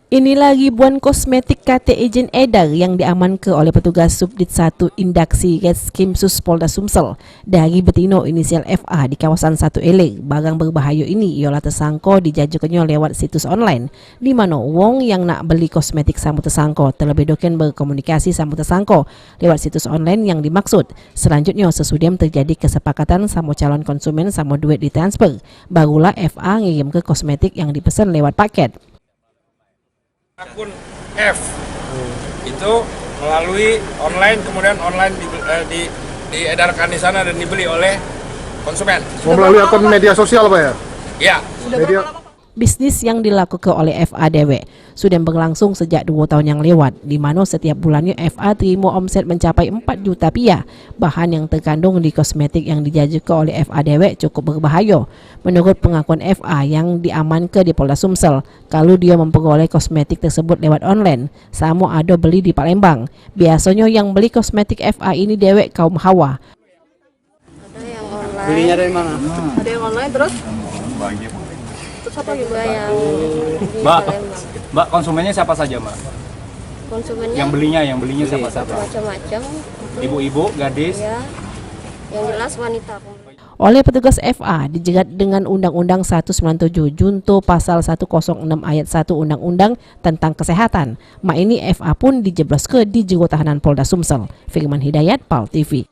Inilah ribuan kosmetik kata ejen edar yang diamankan oleh petugas Subdit 1 Indaksi Reskrimsus Polda Sumsel dari betina inisial FA di kawasan 1 Eleg. Barang berbahaya ini ialah tersangka dijajakannya lewat situs online di mana wong yang nak beli kosmetik sama tersangka terlebih dahulu berkomunikasi sama tersangka lewat situs online yang dimaksud. Selanjutnya sesudah terjadi kesepakatan sama calon konsumen sama duit ditransfer, barulah FA ngirim ke kosmetik yang dipesan lewat paket. Akun F itu melalui online, kemudian online diedarkan di sana dan dibeli oleh konsumen. Melalui akun media sosial, Pak ya? Ya. Media. Bisnis yang dilakukan oleh FA dewek sudah berlangsung sejak 2 tahun yang lewat, di mana setiap bulannya FA terima omset mencapai 4 juta rupiah. Bahan yang terkandung di kosmetik yang dijajakan oleh FA dewek cukup berbahaya. Menurut pengakuan FA yang diamankan di Polda Sumsel, kalau dia memperoleh kosmetik tersebut lewat online, sama ada beli di Palembang. Biasanya yang beli kosmetik FA ini dewek kaum hawa. Ada yang online. Belinya dari mana? Ada yang online terus? Ada juga yang di Palembang. Mbak, konsumennya siapa saja, Mbak? Konsumennya Yang belinya siapa? macam-macam. Ibu-ibu, gadis? Ya, yang jelas wanita. Oleh petugas FA dijerat dengan Undang-Undang 197 junto pasal 106 ayat 1 Undang-Undang tentang Kesehatan. Mak ini FA pun dijebloskan di jero tahanan Polda Sumsel. Firman Hidayat, PAL TV.